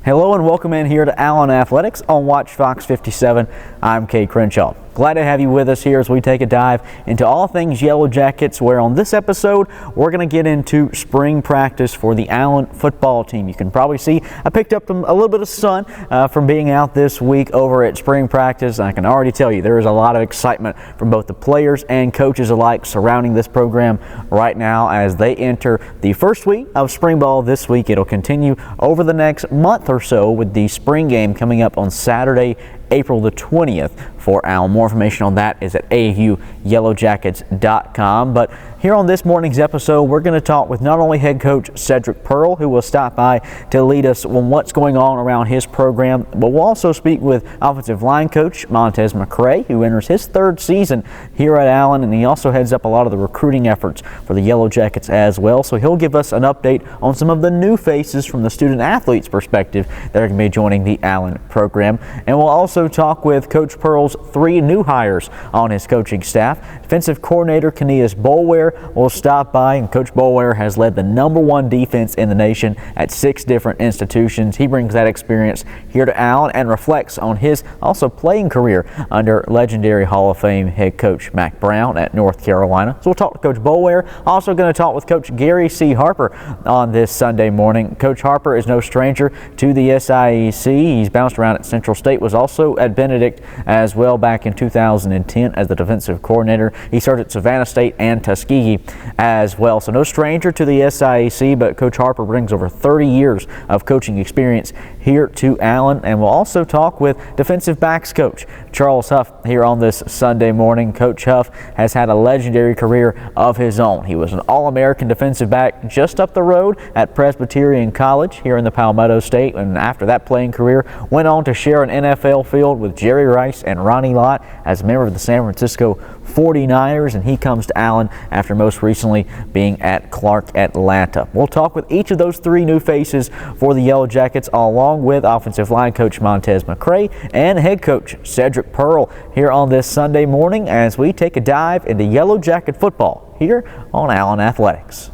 Hello and welcome in here to Allen Athletics on WACH-FOX 57. I'm Kay Crenshaw. Glad to have you with us here as we take a dive into all things Yellow Jackets, where on this episode we're going to get into spring practice for the Allen football team. You can probably see I picked up a little bit of sun from being out this week over at spring practice. I can already tell you there is a lot of excitement from both the players and coaches alike surrounding this program right now as they enter the first week of spring ball this week. It'll continue over the next month or so with the spring game coming up on Saturday, April the 20th for Allen. More information on that is at auyellowjackets.com. But here on this morning's episode, we're going to talk with not only head coach Cedric Pearl, who will stop by to lead us on what's going on around his program, but we'll also speak with offensive line coach Montez McCray, who enters his third season here at Allen, and he also heads up a lot of the recruiting efforts for the Yellow Jackets as well. So he'll give us an update on some of the new faces from the student athletes perspective that are going to be joining the Allen program. And we'll also talk with Coach Pearl's three new hires on his coaching staff. Defensive coordinator Kenias Boulware will stop by, and Coach Boulware has led the #1 defense in the nation at 6 different institutions. He brings that experience here to Allen and reflects on his also playing career under legendary Hall of Fame head coach Mack Brown at North Carolina. So we'll talk to Coach Boulware. Also going to talk with Coach Gary C. Harper on this Sunday morning. Coach Harper is no stranger to the SIEC. He's bounced around at Central State, was also at Benedict as well back in 2010 as the defensive coordinator. He served at Savannah State and Tuskegee as well. So no stranger to the SIEC, but Coach Harper brings over 30 years of coaching experience here to Allen. And we'll also talk with defensive backs coach Charles Huff here on this Sunday morning. Coach Huff has had a legendary career of his own. He was an All-American defensive back just up the road at Presbyterian College here in the Palmetto State, and after that playing career went on to share an NFL field with Jerry Rice and Ronnie Lott as a member of the San Francisco 49ers, and he comes to Allen after most recently being at Clark Atlanta. We'll talk with each of those 3 new faces for the Yellow Jackets, along with offensive line coach Montez McCray and head coach Cedric Pearl here on this Sunday morning as we take a dive into Yellow Jacket football here on Allen Athletics.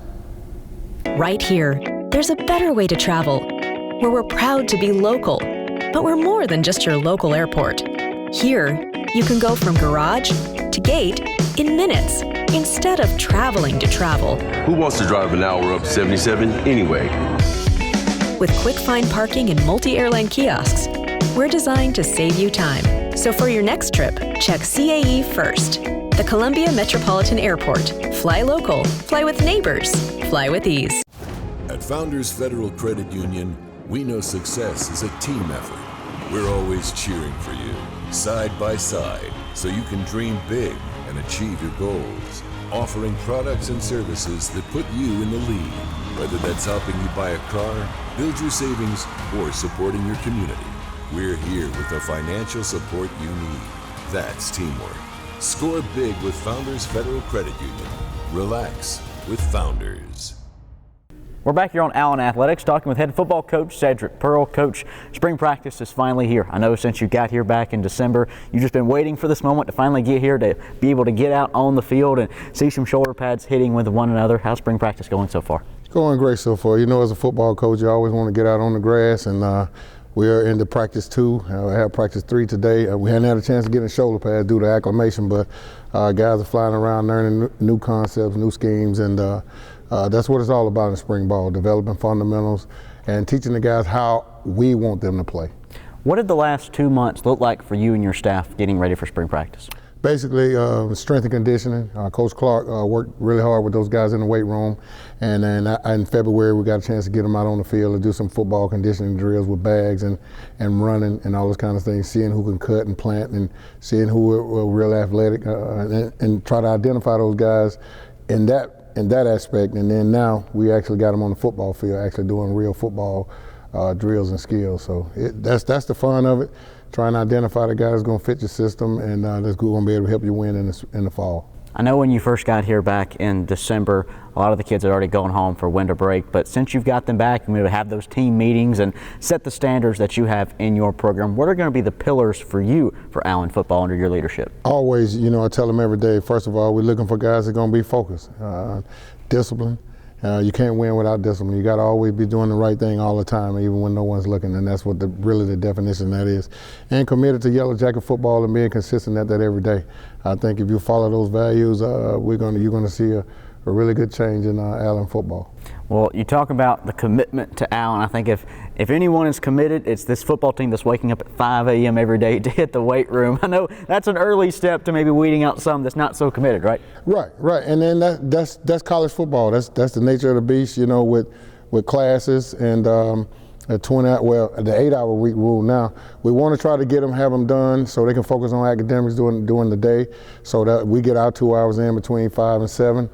Right here, there's a better way to travel, where we're proud to be local, but we're more than just your local airport. Here, you can go from garage to gate in minutes instead of traveling to travel. Who wants to drive an hour up 77 anyway? With quick find parking and multi-airline kiosks, we're designed to save you time. So for your next trip, check CAE first. The Columbia Metropolitan Airport. Fly local, fly with neighbors, fly with ease. At Founders Federal Credit Union, we know success is a team effort. We're always cheering for you, side by side, so you can dream big and achieve your goals. Offering products and services that put you in the lead, whether that's helping you buy a car, build your savings, or supporting your community. We're here with the financial support you need. That's teamwork. Score big with Founders Federal Credit Union. Relax with Founders. We're back here on Allen Athletics talking with head football coach Cedric Pearl. Coach, spring practice is finally here. I know since you got here back in December, you've just been waiting for this moment to finally get here to be able to get out on the field and see some shoulder pads hitting with one another. How's spring practice going so far? Going great so far. You know, as a football coach, you always want to get out on the grass, and we are into practice 2. I have practice 3 today. We hadn't had a chance to get in shoulder pads due to acclimation, but guys are flying around learning new concepts, new schemes, and that's what it's all about in spring ball, developing fundamentals and teaching the guys how we want them to play. What did the last 2 months look like for you and your staff getting ready for spring practice? Basically, strength and conditioning. Coach Clark worked really hard with those guys in the weight room, and then in February we got a chance to get them out on the field and do some football conditioning drills with bags and running and all those kind of things, seeing who can cut and plant and seeing who are real athletic, and try to identify those guys in that aspect. And then now we actually got them on the football field, actually doing real football drills and skills. So that's the fun of it. Trying to identify the guy that's going to fit your system, and that's going to be able to help you win in the fall. I know when you first got here back in December, a lot of the kids had already gone home for winter break, but since you've got them back, you're going to have those team meetings and set the standards that you have in your program. What are going to be the pillars for you for Allen football under your leadership? Always, I tell them every day, first of all, we're looking for guys that are going to be focused, disciplined, You can't win without discipline. You got to always be doing the right thing all the time, even when no one's looking, and that's what really the definition of that is. And committed to Yellow Jacket football and being consistent at that every day. I think if you follow those values, you're going to see a really good change in Allen football. Well, you talk about the commitment to Allen. I think if anyone is committed, it's this football team that's waking up at 5 a.m. every day to hit the weight room. I know that's an early step to maybe weeding out some that's not so committed, right? Right. And then that's college football. That's the nature of the beast, with classes and the 8-hour week rule now. We want to try to have them done so they can focus on academics during the day, so that we get our 2 hours in between 5 and 7.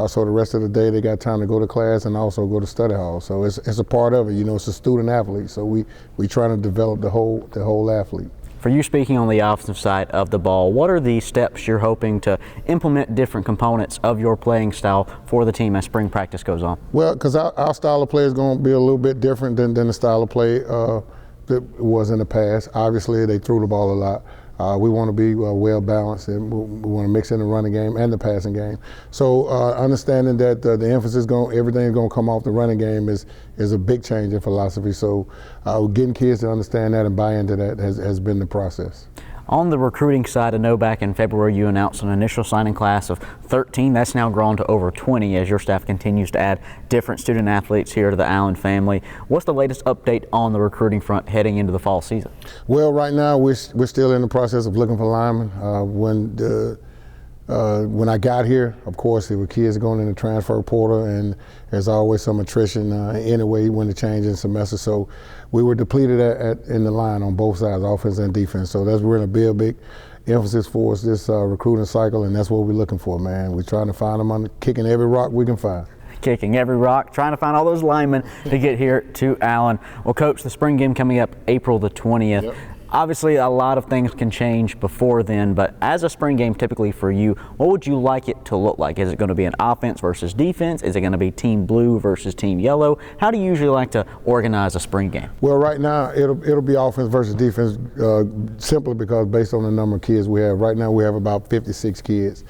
So the rest of the day they got time to go to class and also go to study hall. So it's a part of it. It's a student athlete. So we try to develop the whole athlete. For you, speaking on the offensive side of the ball, what are the steps you're hoping to implement different components of your playing style for the team as spring practice goes on? Well, because our style of play is going to be a little bit different than the style of play that was in the past. Obviously, they threw the ball a lot. We want to be well balanced, and we want to mix in the running game and the passing game. So understanding that the emphasis everything is going to come off the running game is a big change in philosophy. So getting kids to understand that and buy into that has been the process. On the recruiting side, I know back in February you announced an initial signing class of 13. That's now grown to over 20 as your staff continues to add different student athletes here to the Allen family. What's the latest update on the recruiting front heading into the fall season? Well, right now we're still in the process of looking for linemen. When I got here, of course, there were kids going in the transfer portal, and there's always some attrition anyway when the change in semester. So we were depleted in the line on both sides, offense and defense. So that's really a big emphasis for us this recruiting cycle, and that's what we're looking for, man. We're trying to find them kicking every rock we can find. Kicking every rock, trying to find all those linemen to get here to Allen. Well, Coach, the spring game coming up April the 20th. Yep. Obviously, a lot of things can change before then, but as a spring game typically for you, what would you like it to look like? Is it going to be an offense versus defense? Is it going to be team blue versus team yellow? How do you usually like to organize a spring game? Well, right now, it'll be offense versus defense simply because based on the number of kids we have. Right now, we have about 56 kids.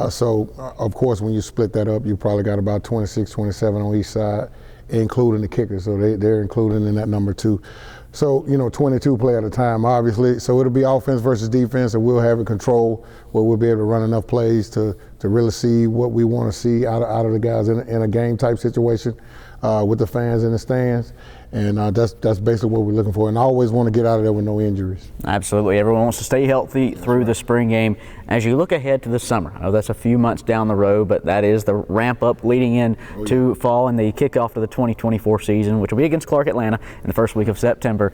So, of course, when you split that up, you probably got about 26, 27 on each side, including the kickers. So they're included in that number too. So, 22 play at a time, obviously. So it'll be offense versus defense, and we'll have it control where we'll be able to run enough plays to really see what we want to see out of the guys in a game type situation with the fans in the stands. And that's basically what we're looking for. And I always want to get out of there with no injuries. Absolutely. Everyone wants to stay healthy through the spring game. As you look ahead to the summer, I know that's a few months down the road, but that is the ramp up leading in to fall and the kickoff to the 2024 season, which will be against Clark Atlanta in the first week of September.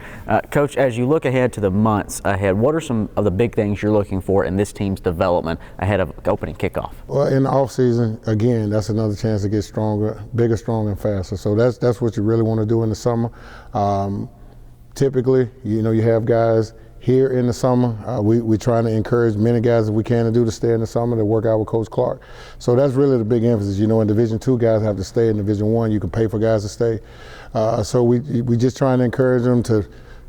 Coach, as you look ahead to the months ahead, what are some of the big things you're looking for in this team's development ahead of opening kickoff? Well, in the off season, again, that's another chance to get stronger, bigger, stronger, and faster. So that's what you really want to do in the summer. Typically, you have guys here in the summer. We're trying to encourage many guys if we can to do to stay in the summer to work out with Coach Clark. So that's really the big emphasis. In Division II, guys have to stay. In Division I, you can pay for guys to stay. So we just trying to encourage them to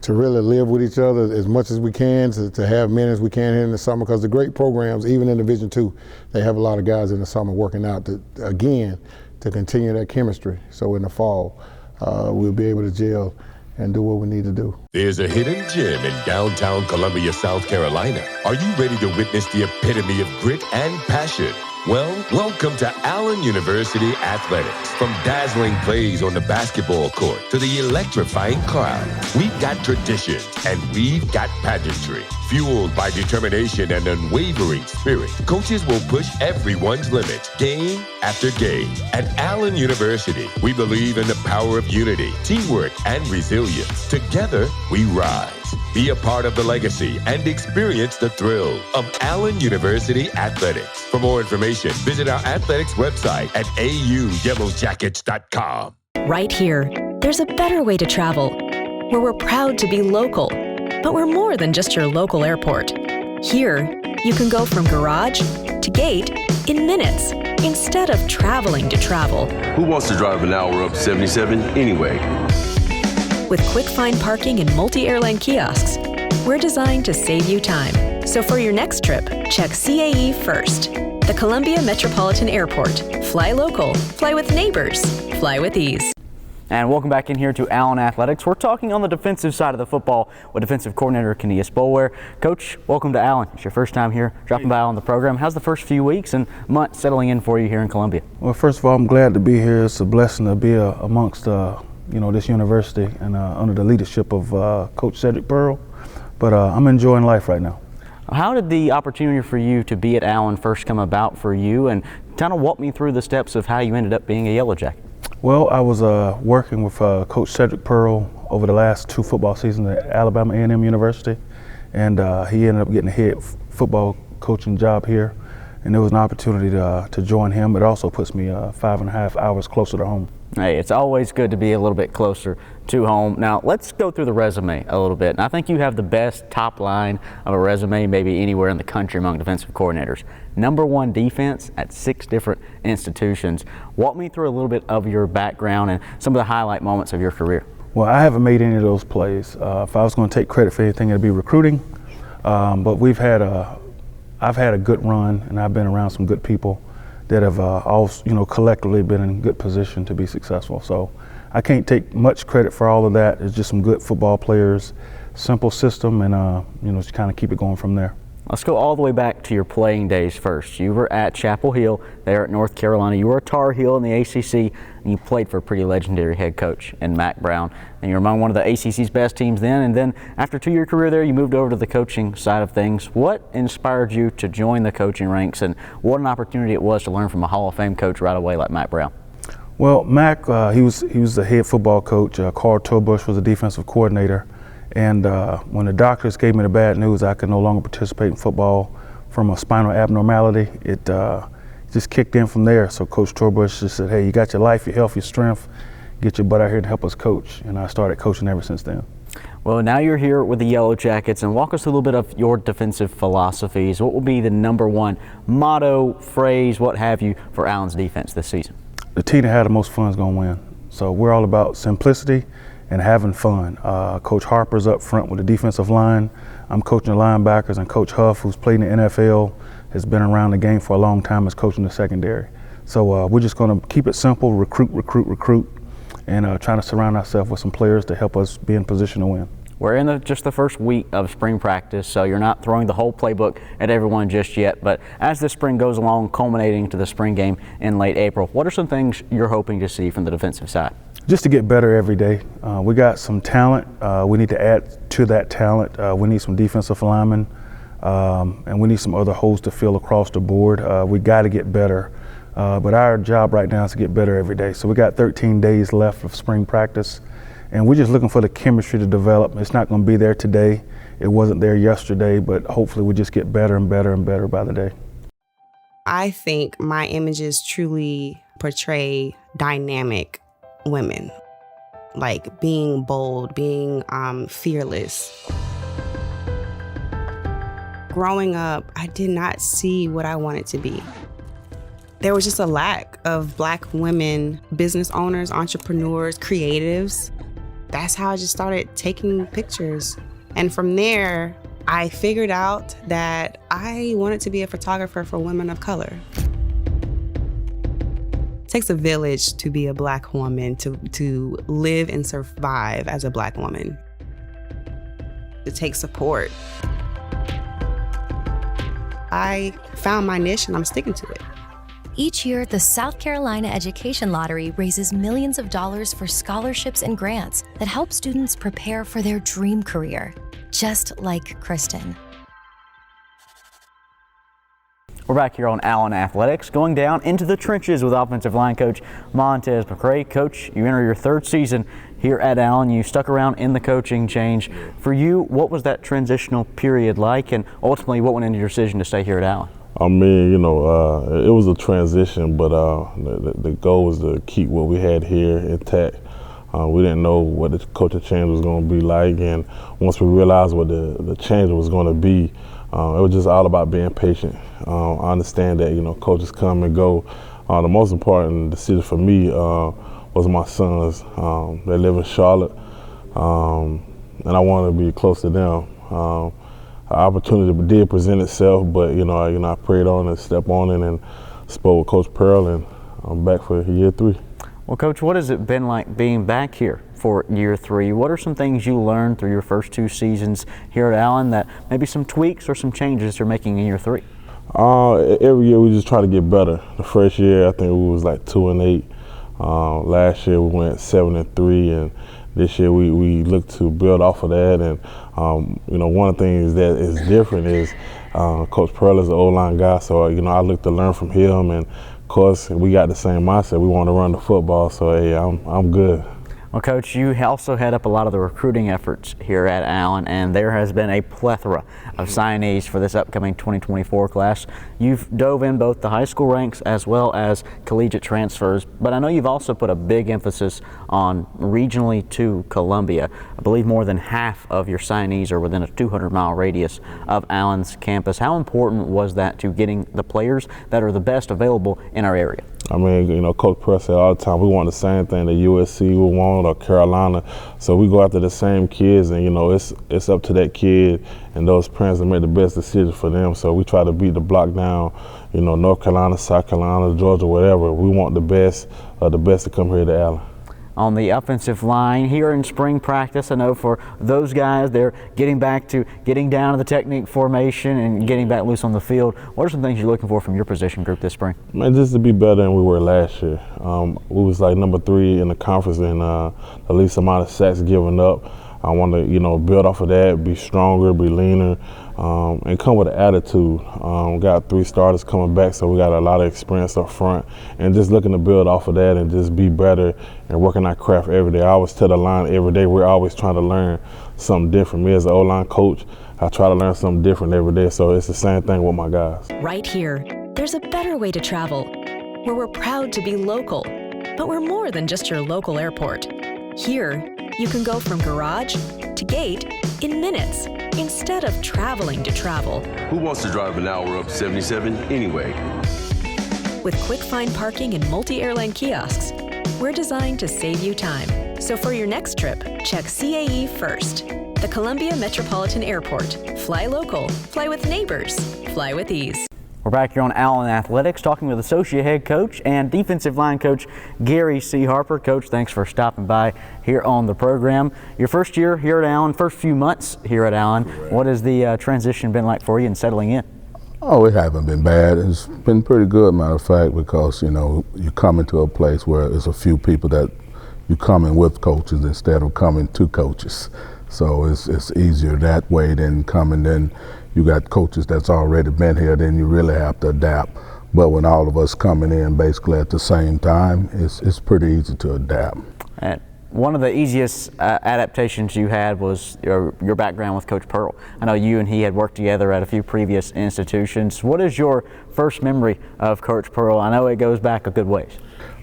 really live with each other as much as we can, to have many as we can here in the summer, because the great programs, even in Division II, they have a lot of guys in the summer working out to continue that chemistry. So in the fall, we'll be able to gel and do what we need to do. There's a hidden gem in downtown Columbia, South Carolina. Are you ready to witness the epitome of grit and passion? Well, welcome to Allen University Athletics. From dazzling plays on the basketball court to the electrifying crowd, we've got tradition and we've got pageantry. Fueled by determination and unwavering spirit, coaches will push everyone's limits, game after game. At Allen University, we believe in the power of unity, teamwork, and resilience. Together, we rise. Be a part of the legacy and experience the thrill of Allen University Athletics. For more information, visit our athletics website at auyellowjackets.com. Right here, there's a better way to travel, where we're proud to be local, but we're more than just your local airport. Here, you can go from garage to gate in minutes, instead of traveling to travel. Who wants to drive an hour up 77 anyway? With quick find parking and multi-airline kiosks, we're designed to save you time. So for your next trip, check CAE first. The Columbia Metropolitan Airport. Fly local, fly with neighbors, fly with ease. And welcome back in here to Allen Athletics. We're talking on the defensive side of the football with defensive coordinator Kenius Boulware. Coach, welcome to Allen. It's your first time here dropping by on the program. How's the first few weeks and months settling in for you here in Columbia? Well, first of all, I'm glad to be here. It's a blessing to be amongst this university and under the leadership of Coach Cedric Pearl. But I'm enjoying life right now. How did the opportunity for you to be at Allen first come about for you, and kind of walk me through the steps of how you ended up being a Yellow Jacket? Well, I was working with Coach Cedric Pearl over the last 2 football seasons at Alabama A&M University, and he ended up getting a head football coaching job here, and there was an opportunity to join him. It also puts me 5.5 hours closer to home. Hey, it's always good to be a little bit closer to home. Now, let's go through the resume a little bit. And I think you have the best top line of a resume maybe anywhere in the country among defensive coordinators. #1 defense at 6 different institutions. Walk me through a little bit of your background and some of the highlight moments of your career. Well, I haven't made any of those plays. If I was going to take credit for anything, it'd be recruiting. But I've had a good run, and I've been around some good people that have all collectively been in good position to be successful. So I can't take much credit for all of that. It's just some good football players, simple system, and just kind of keep it going from there. Let's go all the way back to your playing days first. You were at Chapel Hill there at North Carolina. You were a Tar Heel in the ACC, and you played for a pretty legendary head coach in Mack Brown. And you're among one of the ACC's best teams then. And then after a 2-year career there, you moved over to the coaching side of things. What inspired you to join the coaching ranks, and what an opportunity it was to learn from a Hall of Fame coach right away like Mack Brown? Well, Mack, he was the head football coach. Carl Torbush was the defensive coordinator. And when the doctors gave me the bad news I could no longer participate in football from a spinal abnormality, it just kicked in from there. So Coach Torbush just said, hey, you got your life, your health, your strength, get your butt out here and help us coach. And I started coaching ever since then. Well, now you're here with the Yellow Jackets, and walk us through a little bit of your defensive philosophies. What will be the #1 motto, phrase, what have you, for Allen's defense this season? The team that had the most fun is going to win. So we're all about simplicity and having fun. Coach Harper's up front with the defensive line. I'm coaching the linebackers, and Coach Huff, who's played in the NFL, has been around the game for a long time, is coaching the secondary. So we're just going to keep it simple, recruit, and trying to surround ourselves with some players to help us be in position to win. We're in just the first week of spring practice, so you're not throwing the whole playbook at everyone just yet. But as the spring goes along, culminating to the spring game in late April, what are some things you're hoping to see from the defensive side? Just to get better every day. We got some talent. We need to add to that talent. We need some defensive linemen, and we need some other holes to fill across the board. We got to get better. But our job right now is to get better every day. So we got 13 days left of spring practice, and we're just looking for the chemistry to develop. It's not going to be there today. It wasn't there yesterday, but hopefully we just get better and better and better by the day. I think my images truly portray dynamic women, like being bold, being fearless. Growing up, I did not see what I wanted to be. There was just a lack of Black women, business owners, entrepreneurs, creatives. That's how I just started taking pictures. And from there, I figured out that I wanted to be a photographer for women of color. It takes a village to be a Black woman, to live and survive as a Black woman. It takes support. I found my niche and I'm sticking to it. Each year, the South Carolina Education Lottery raises millions of dollars for scholarships and grants that help students prepare for their dream career, just like Kristen. We're back here on Allen Athletics, going down into the trenches with offensive line coach Montez McCray. Coach, you enter your 3rd season here at Allen. You stuck around in the coaching change. For you, what was that transitional period like, and ultimately what went into your decision to stay here at Allen? I mean, it was a transition, but the goal was to keep what we had here intact. We didn't know what the culture change was going to be like, and once we realized what the change was going to be, it was just all about being patient. I understand that, coaches come and go. The most important decision for me was my sons. They live in Charlotte, and I wanted to be close to them. opportunity did present itself, but I prayed on and stepped on it and spoke with Coach Pearl, and I'm back for year 3. Well, Coach, what has it been like being back here for year 3? What are some things you learned through your first 2 seasons here at Allen that maybe some tweaks or some changes you're making in year 3? Every year we just try to get better. The first year I think we was like 2-8. Last year we went 7-3, and this year we look to build off of that. And one of the things that is different is Coach Pearl is an O-line guy, so I look to learn from him. And of course we got the same mindset. We want to run the football, so hey, I'm good. Well, Coach, you also head up a lot of the recruiting efforts here at Allen, and there has been a plethora of signees for this upcoming 2024 class. You've dove in both the high school ranks as well as collegiate transfers, but I know you've also put a big emphasis on regionally to Columbia. I believe more than half of your signees are within a 200-mile radius of Allen's campus. How important was that to getting the players that are the best available in our area? I mean, Coach Pearl said all the time, we want the same thing that USC will want or Carolina. So we go after the same kids, and, it's up to that kid and those parents to make the best decision for them. So we try to beat the block down, North Carolina, South Carolina, Georgia, whatever. We want the best to come here to Allen. On the offensive line here in spring practice, I know for those guys, they're getting back to getting down to the technique formation and getting back loose on the field. What are some things you're looking for from your position group this spring? Man, just to be better than we were last year. We was like number 3 in the conference in the least amount of sacks given up. I want to, build off of that, be stronger, be leaner, and come with an attitude. We got 3 starters coming back, so we got a lot of experience up front, and just looking to build off of that and just be better and working our craft every day. I always tell the line every day, we're always trying to learn something different. Me as an O-line coach, I try to learn something different every day, so it's the same thing with my guys. Right here, there's a better way to travel, where we're proud to be local, but we're more than just your local airport. Here, you can go from garage to gate in minutes instead of traveling to travel. Who wants to drive an hour up 77 anyway? With quick find parking and multi-airline kiosks, we're designed to save you time. So for your next trip, check CAE first. The Columbia Metropolitan Airport. Fly local, fly with neighbors, fly with ease. We're back here on Allen Athletics talking with Associate Head Coach and Defensive Line Coach Gary C. Harper. Coach, thanks for stopping by here on the program. Your first year here at Allen, first few months here at Allen. What has the transition been like for you in settling in? Oh, it hasn't been bad. It's been pretty good, matter of fact, because, you come into a place where there's a few people that you come in with coaches instead of coming to coaches. So it's easier that way than coming in. You got coaches that's already been here, then you really have to adapt. But when all of us coming in basically at the same time, it's pretty easy to adapt. And one of the easiest adaptations you had was your background with Coach Pearl. I know you and he had worked together at a few previous institutions. What is your first memory of Coach Pearl? I know it goes back a good ways.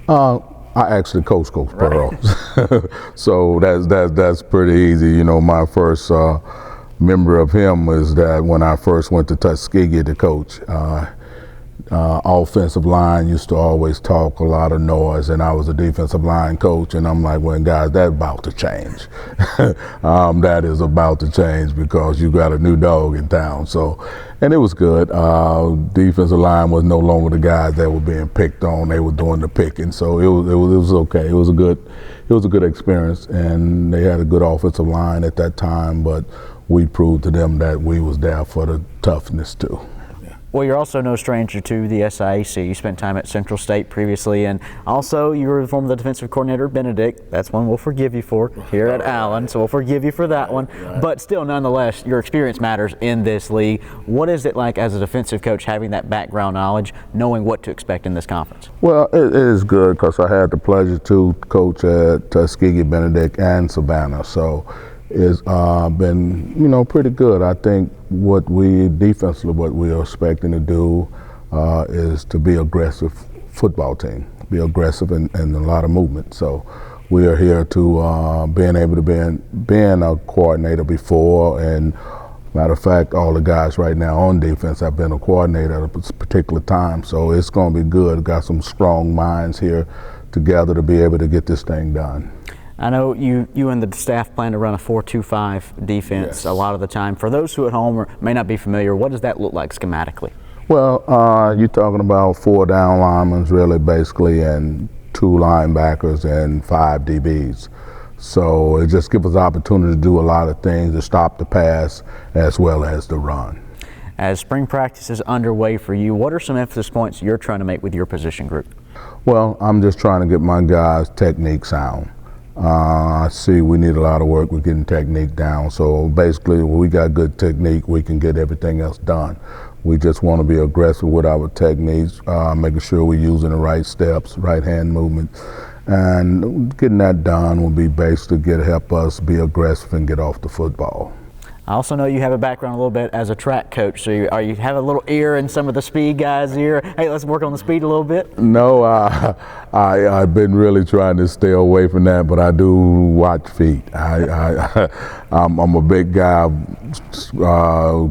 I actually coached Coach Pearl, so that's pretty easy. My first memory of him was that when I first went to Tuskegee to coach, offensive line used to always talk a lot of noise, and I was a defensive line coach, and I'm like, well, guys, that's about to change. That is about to change because you got a new dog in town. So, and it was good. Defensive line was no longer the guys that were being picked on; they were doing the picking. So it was okay. It was a good experience, and they had a good offensive line at that time, but we proved to them that we was there for the toughness too. Well, you're also no stranger to the SIAC. You spent time at Central State previously, and also you were the former defensive coordinator, Benedict. That's one we'll forgive you for here at Allen, so we'll forgive you for that one. But still, nonetheless, your experience matters in this league. What is it like as a defensive coach having that background knowledge, knowing what to expect in this conference? Well, it is good because I had the pleasure to coach at Tuskegee, Benedict, and Savannah. So it's been, pretty good. I think defensively what we are expecting to do is to be aggressive football team, be aggressive and a lot of movement. So we are here to being able to being a coordinator before, and matter of fact, all the guys right now on defense have been a coordinator at a particular time. So it's going to be good. Got some strong minds here together to be able to get this thing done. I know you and the staff plan to run a 4-2-5 defense Yes. a lot of the time. For those who at home may not be familiar, what does that look like schematically? Well, you're talking about 4 down linemen really basically, and 2 linebackers and 5 DBs. So it just gives us opportunity to do a lot of things to stop the pass as well as the run. As spring practice is underway for you, what are some emphasis points you're trying to make with your position group? Well, I'm just trying to get my guys' technique sound. I see we need a lot of work with getting technique down. So basically, when we got good technique, we can get everything else done. We just want to be aggressive with our techniques, making sure we're using the right steps, right hand movement. And getting that done will be basically help us be aggressive and get off the football. I also know you have a background a little bit as a track coach, so you have a little ear in some of the speed guys' ear. Hey, let's work on the speed a little bit. No, I've been really trying to stay away from that, but I do watch feet. I'm a big guy,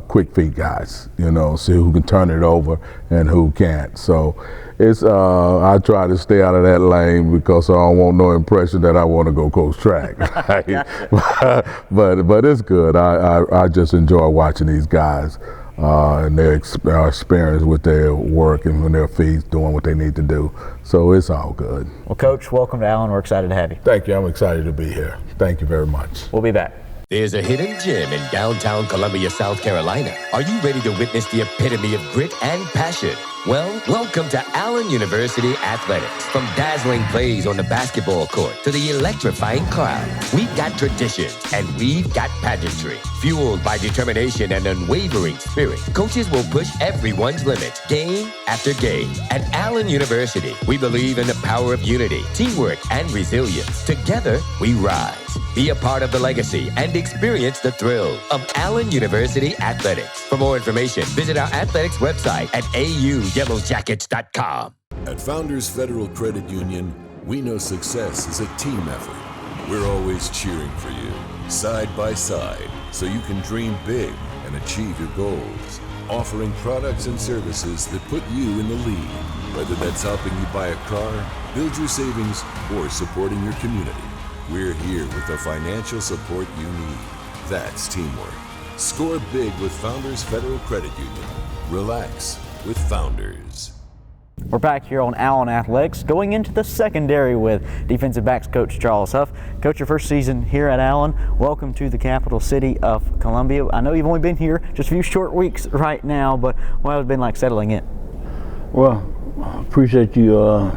quick feet guys, you know, see who can turn it over and who can't. So it's I try to stay out of that lane because I don't want no impression that I want to go coach track. Right? but it's good. I just enjoy watching these guys and their experience with their work and when their feet doing what they need to do. So it's all good. Well, Coach, welcome to Allen. We're excited to have you. Thank you. I'm excited to be here. Thank you very much. We'll be back. There's a hidden gem in downtown Columbia, South Carolina. Are you ready to witness the epitome of grit and passion? Well, welcome to Allen University Athletics. From dazzling plays on the basketball court to the electrifying crowd, we've got tradition and we've got pageantry. Fueled by determination and unwavering spirit, coaches will push everyone's limits game after game. At Allen University, we believe in the power of unity, teamwork, and resilience. Together, we rise. Be a part of the legacy and experience the thrill of Allen University Athletics. For more information, visit our athletics website at auyellowjackets.com. At Founders Federal Credit Union, we know success is a team effort. We're always cheering for you, side by side, so you can dream big and achieve your goals. Offering products and services that put you in the lead, whether that's helping you buy a car, build your savings, or supporting your community. We're here with the financial support you need. That's teamwork. Score big with Founders Federal Credit Union. Relax with Founders. We're back here on Allen Athletics, going into the secondary with defensive backs coach Charles Huff. Coach, your first season here at Allen. Welcome to the capital city of Columbia. I know you've only been here just a few short weeks right now, but what has it been like settling in? Well, I appreciate you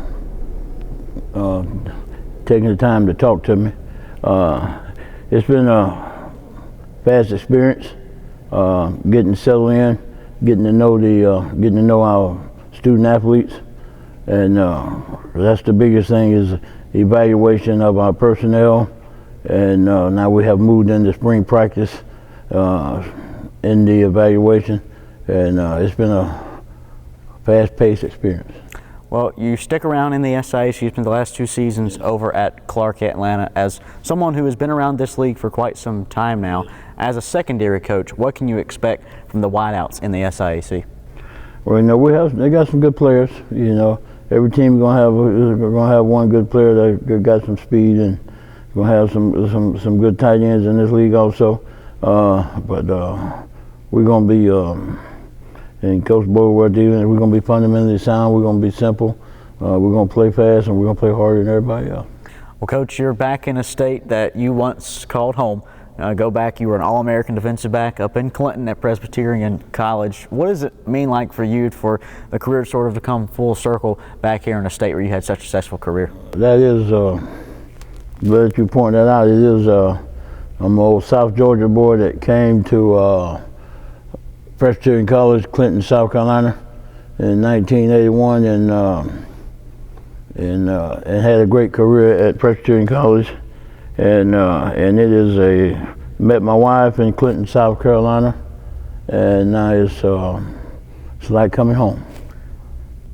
taking the time to talk to me. It's been a fast experience, getting settled in, getting to know our student athletes, and that's the biggest thing is evaluation of our personnel. And now we have moved into spring practice in the evaluation, and it's been a fast-paced experience. Well, you stick around in the SIAC. You spent the last 2 seasons over at Clark Atlanta. As someone who has been around this league for quite some time now, as a secondary coach, what can you expect from the wideouts in the SIAC? Well, you know, they got some good players. You know, every team gonna have one good player that got some speed, and gonna have some good tight ends in this league also. But we're gonna be. And Coach Boyd, we're going to be fundamentally sound, we're going to be simple, we're going to play fast, and we're going to play harder than everybody else. Well, Coach, you're back in a state that you once called home. Go back, you were an All-American defensive back up in Clinton at Presbyterian College. What does it mean like for you for the career sort of to come full circle back here in a state where you had such a successful career? That is, glad you point that out. It is, I'm an old South Georgia boy that came to Presbyterian College, Clinton, South Carolina, in 1981, and had a great career at Presbyterian College, and met my wife in Clinton, South Carolina, and now it's like coming home.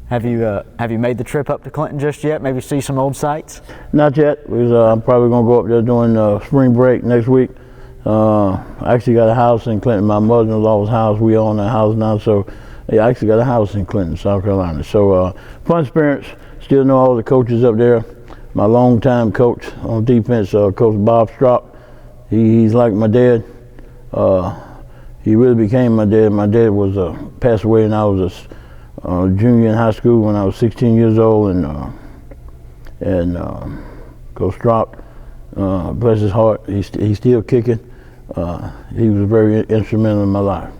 Have you made the trip up to Clinton just yet? Maybe see some old sites? Not yet. I'm probably going to go up there during spring break next week. I actually got a house in Clinton. My mother-in-law's house. We own a house now, so I actually got a house in Clinton, South Carolina. So fun experience. Still know all the coaches up there. my longtime coach on defense, Coach Bob Stropp. He's like my dad. He really became my dad. My dad was passed away when I was a junior in high school when I was 16 years old, and Coach Stropp, bless his heart, he's still kicking. He was very instrumental in my life.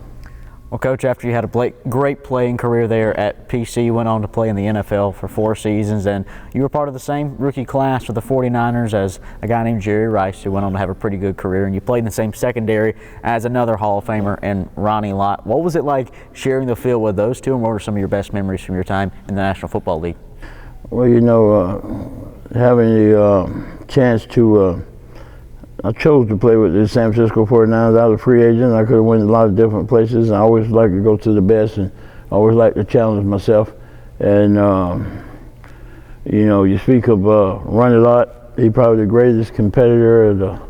Well, Coach, after you had a great playing career there at PC, you went on to play in the NFL for 4 seasons, and you were part of the same rookie class for the 49ers as a guy named Jerry Rice, who went on to have a pretty good career, and you played in the same secondary as another Hall of Famer and Ronnie Lott. What was it like sharing the field with those two, and what were some of your best memories from your time in the National Football League? Well, you know, having the chance to I chose to play with the San Francisco 49ers. I was a free agent. I could have went a lot of different places. I always like to go to the best, and I always like to challenge myself. And you know, you speak of Ronnie Lott. He's probably the greatest competitor, the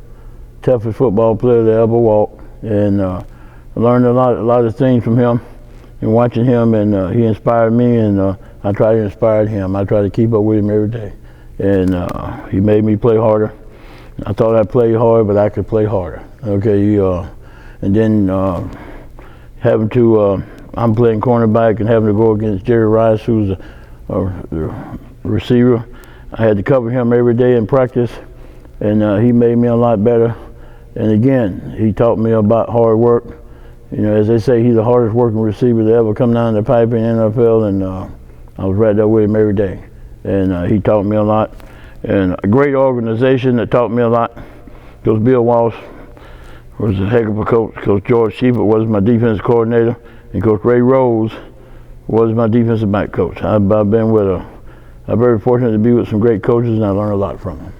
toughest football player that ever walked. And I learned a lot of things from him, and watching him. And he inspired me, and I try to inspire him. I try to keep up with him every day. And he made me play harder. I thought I played hard, but I could play harder. Okay, and then having to, I'm playing cornerback and having to go against Jerry Rice, who's a receiver. I had to cover him every day in practice, and he made me a lot better. And again, he taught me about hard work. You know, as they say, he's the hardest working receiver that ever come down the pipe in the NFL, and I was right there with him every day. And he taught me a lot. And a great organization that taught me a lot. Coach Bill Walsh was a heck of a coach. Coach George Shepherd was my defense coordinator, and Coach Ray Rose was my defensive back coach. I'm very fortunate to be with some great coaches, and I learned a lot from them.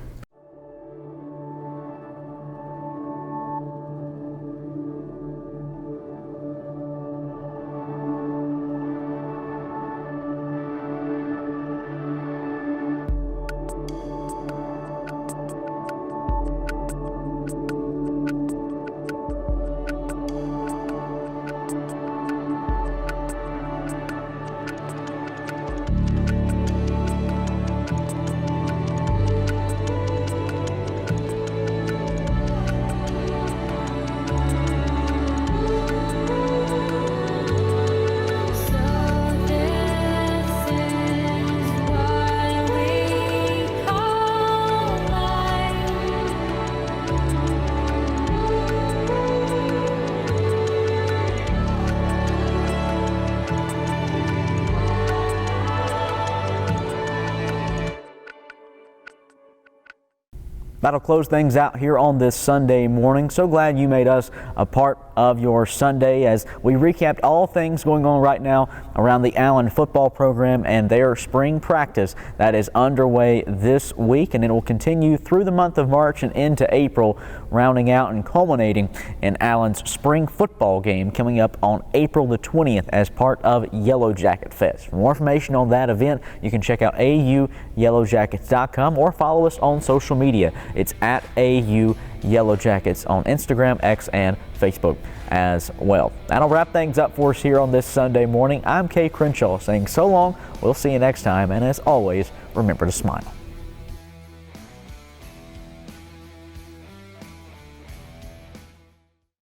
That'll close things out here on this Sunday morning. So glad you made us a part of your Sunday as we recapped all things going on right now around the Allen football program and their spring practice that is underway this week, and it will continue through the month of March and into April, rounding out and culminating in Allen's spring football game coming up on April the 20th as part of Yellow Jacket Fest. For more information on that event, you can check out auyellowjackets.com or follow us on social media. It's at AU Yellow Jackets on Instagram, X, and Facebook as well. That'll wrap things up for us here on this Sunday morning. I'm Kay Crenshaw saying so long. We'll see you next time, and as always, remember to smile.